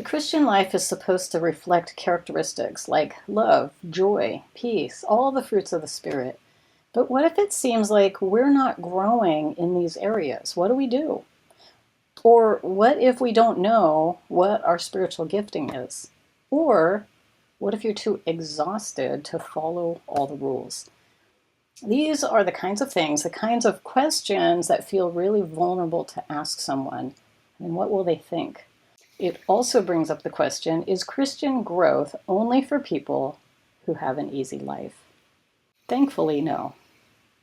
The Christian life is supposed to reflect characteristics like love, joy, peace, all the fruits of the Spirit. But what if it seems like we're not growing in these areas? What do we do? Or what if we don't know what our spiritual gifting is? Or what if you're too exhausted to follow all the rules? These are the kinds of things, the kinds of questions that feel really vulnerable to ask someone. And what will they think? It also brings up the question, is Christian growth only for people who have an easy life? Thankfully, no.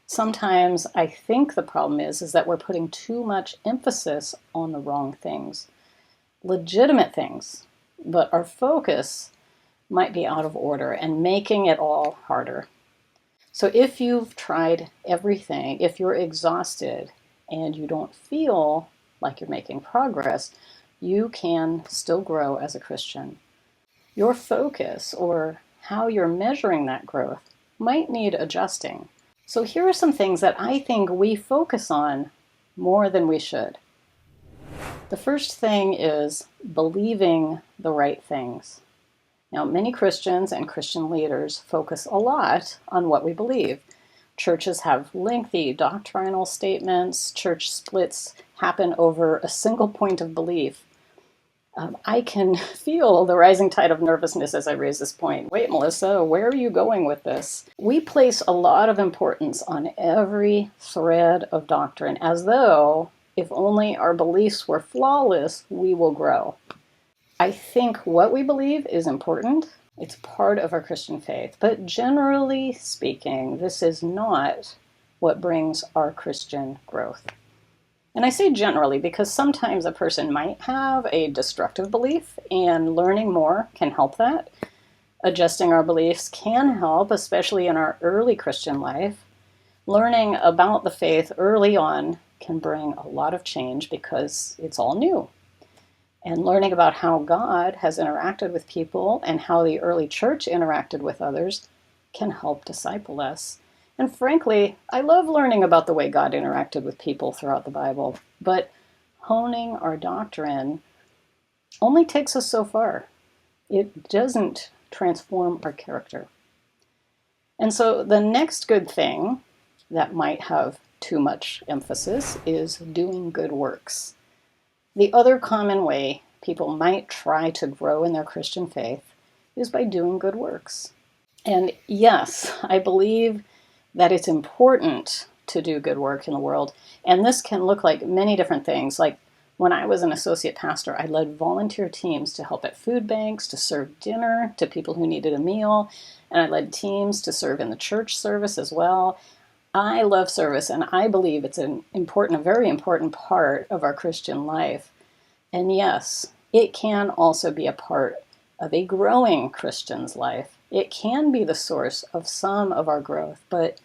Sometimes I think the problem is that we're putting too much emphasis on the wrong things, legitimate things, but our focus might be out of order and making it all harder. So if you've tried everything, if you're exhausted and you don't feel like you're making progress, you can still grow as a Christian. Your focus or how you're measuring that growth might need adjusting. So here are some things that I think we focus on more than we should. The first thing is believing the right things. Now, many Christians and Christian leaders focus a lot on what we believe. Churches have lengthy doctrinal statements. Church splits happen over a single point of belief. I can feel the rising tide of nervousness as I raise this point. Wait, Melissa, where are you going with this? We place a lot of importance on every thread of doctrine, as though if only our beliefs were flawless, we will grow. I think what we believe is important. It's part of our Christian faith. But generally speaking, this is not what brings our Christian growth. And I say generally because sometimes a person might have a destructive belief, and learning more can help that. Adjusting our beliefs can help, especially in our early Christian life. Learning about the faith early on can bring a lot of change because it's all new. And learning about how God has interacted with people and how the early church interacted with others can help disciple us. And frankly, I love learning about the way God interacted with people throughout the Bible, but honing our doctrine only takes us so far. It doesn't transform our character. And so the next good thing that might have too much emphasis is doing good works. The other common way people might try to grow in their Christian faith is by doing good works. And yes, I believe that it's important to do good work in the world. And this can look like many different things. Like when I was an associate pastor, I led volunteer teams to help at food banks, to serve dinner to people who needed a meal. And I led teams to serve in the church service as well. I love service, and I believe it's a very important part of our Christian life. And yes, it can also be a part of a growing Christian's life. It can be the source of some of our growth, but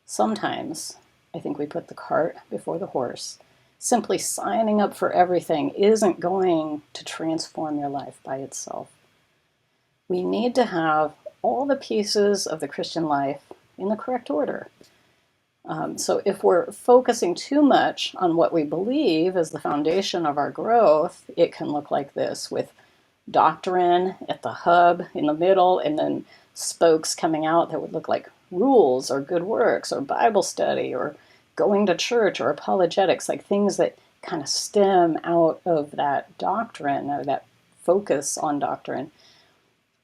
sometimes I think we put the cart before the horse. Simply signing up for everything isn't going to transform your life by itself. We need to have all the pieces of the Christian life in the correct order. So if we're focusing too much on what we believe as the foundation of our growth, it can look like this, with doctrine at the hub in the middle, and then spokes coming out that would look like rules or good works or Bible study or going to church or apologetics, like things that kind of stem out of that doctrine or that focus on doctrine.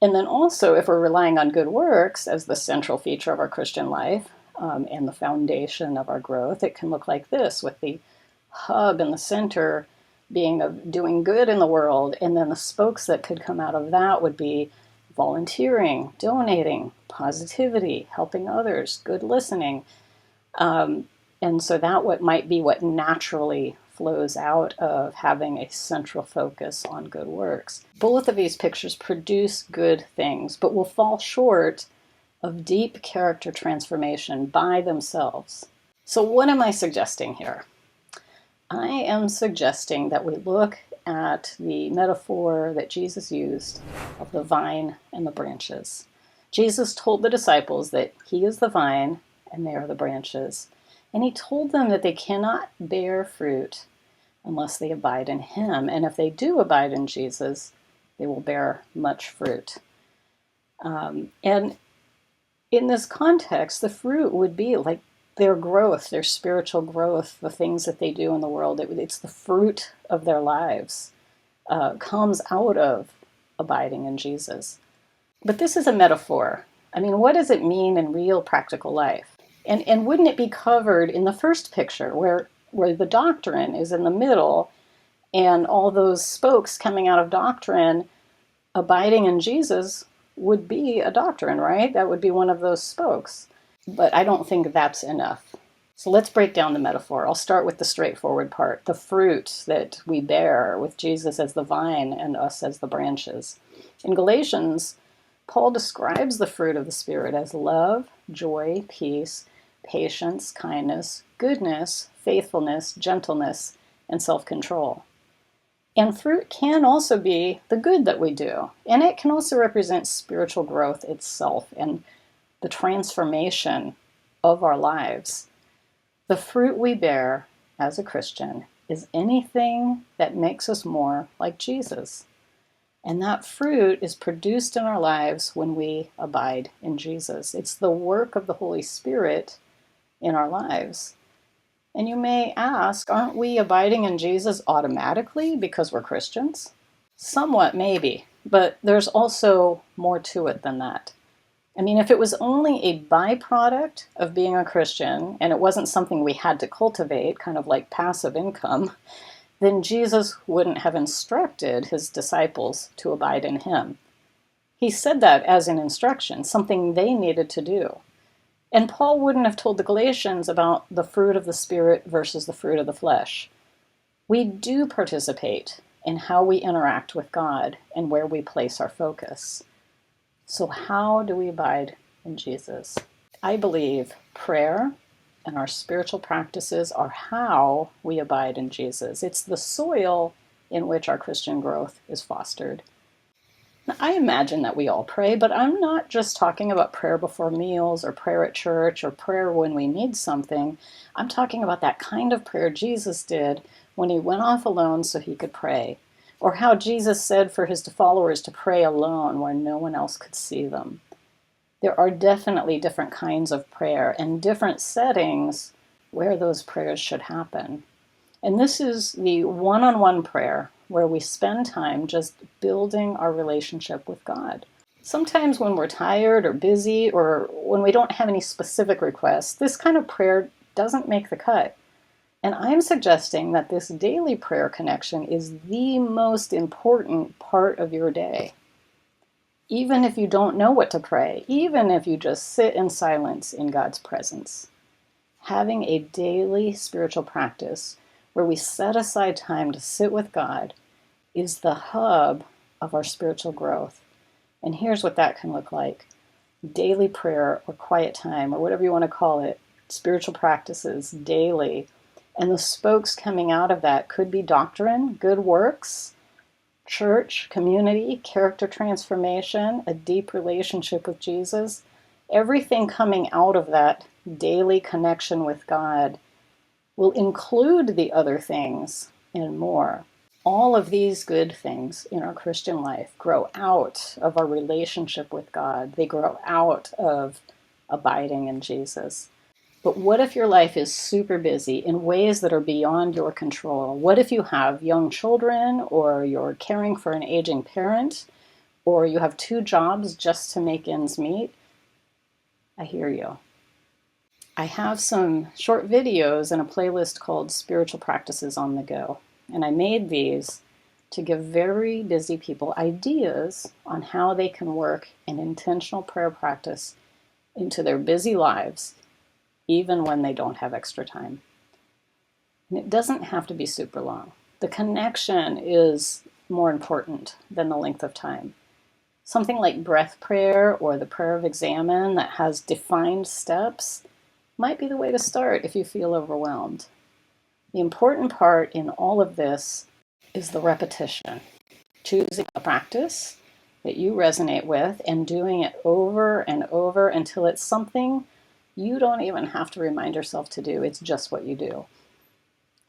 And then also, if we're relying on good works as the central feature of our Christian life and the foundation of our growth, it can look like this, with the hub in the center being of doing good in the world, and then the spokes that could come out of that would be volunteering, donating, positivity, helping others, good listening. And so that might be what naturally flows out of having a central focus on good works. Both of these pictures produce good things, but will fall short of deep character transformation by themselves. So what am I suggesting here? I am suggesting that we look at the metaphor that Jesus used of the vine and the branches. Jesus told the disciples that he is the vine and they are the branches. And he told them that they cannot bear fruit unless they abide in him. And if they do abide in Jesus, they will bear much fruit. And in this context, the fruit would be like their growth, their spiritual growth, the things that they do in the world. It's the fruit of their lives, comes out of abiding in Jesus. But this is a metaphor. I mean, what does it mean in real practical life? And wouldn't it be covered in the first picture where the doctrine is in the middle and all those spokes coming out of doctrine, abiding in Jesus would be a doctrine, right? That would be one of those spokes. But I don't think that's enough. So let's break down the metaphor. I'll start with the straightforward part, the fruit that we bear with Jesus as the vine and us as the branches. In Galatians, Paul describes the fruit of the Spirit as love, joy, peace, patience, kindness, goodness, faithfulness, gentleness, and self-control. And fruit can also be the good that we do. And it can also represent spiritual growth itself and the transformation of our lives. The fruit we bear as a Christian is anything that makes us more like Jesus. And that fruit is produced in our lives when we abide in Jesus. It's the work of the Holy Spirit in our lives. And you may ask, aren't we abiding in Jesus automatically because we're Christians? Somewhat, maybe, but there's also more to it than that. I mean, if it was only a byproduct of being a Christian and it wasn't something we had to cultivate, kind of like passive income, then Jesus wouldn't have instructed his disciples to abide in him. He said that as an instruction, something they needed to do. And Paul wouldn't have told the Galatians about the fruit of the Spirit versus the fruit of the flesh. We do participate in how we interact with God and where we place our focus. So how do we abide in Jesus? I believe prayer and our spiritual practices are how we abide in Jesus. It's the soil in which our Christian growth is fostered. Now, I imagine that we all pray, but I'm not just talking about prayer before meals or prayer at church or prayer when we need something. I'm talking about that kind of prayer Jesus did when he went off alone so he could pray, or how Jesus said for his followers to pray alone where no one else could see them. There are definitely different kinds of prayer and different settings where those prayers should happen. And this is the one-on-one prayer where we spend time just building our relationship with God. Sometimes when we're tired or busy or when we don't have any specific requests, this kind of prayer doesn't make the cut. And I'm suggesting that this daily prayer connection is the most important part of your day. Even if you don't know what to pray, even if you just sit in silence in God's presence. Having a daily spiritual practice where we set aside time to sit with God is the hub of our spiritual growth. And here's what that can look like. Daily prayer or quiet time or whatever you want to call it, spiritual practices daily. And the spokes coming out of that could be doctrine, good works, church, community, character transformation, a deep relationship with Jesus. Everything coming out of that daily connection with God will include the other things and more. All of these good things in our Christian life grow out of our relationship with God. They grow out of abiding in Jesus. But what if your life is super busy in ways that are beyond your control? What if you have young children, or you're caring for an aging parent, or you have 2 jobs just to make ends meet? I hear you. I have some short videos in a playlist called Spiritual Practices on the Go. And I made these to give very busy people ideas on how they can work an intentional prayer practice into their busy lives, even when they don't have extra time. And it doesn't have to be super long. The connection is more important than the length of time. Something like breath prayer or the prayer of examine that has defined steps might be the way to start if you feel overwhelmed. The important part in all of this is the repetition. Choosing a practice that you resonate with and doing it over and over until it's something you don't even have to remind yourself to do. It's just what you do.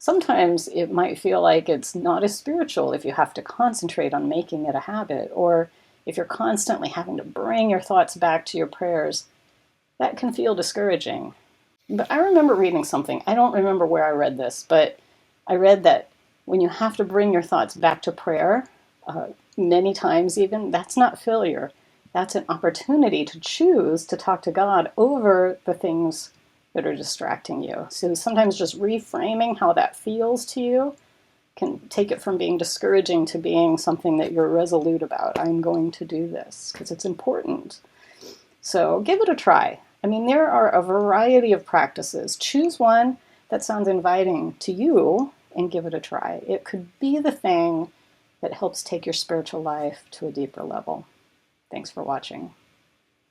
Sometimes it might feel like it's not as spiritual if you have to concentrate on making it a habit, or if you're constantly having to bring your thoughts back to your prayers. That can feel discouraging. But I remember reading something. I don't remember where I read this, but I read that when you have to bring your thoughts back to prayer, many times even, that's not failure. That's an opportunity to choose to talk to God over the things that are distracting you. So sometimes just reframing how that feels to you can take it from being discouraging to being something that you're resolute about. I'm going to do this because it's important. So give it a try. I mean, there are a variety of practices. Choose one that sounds inviting to you and give it a try. It could be the thing that helps take your spiritual life to a deeper level. Thanks for watching.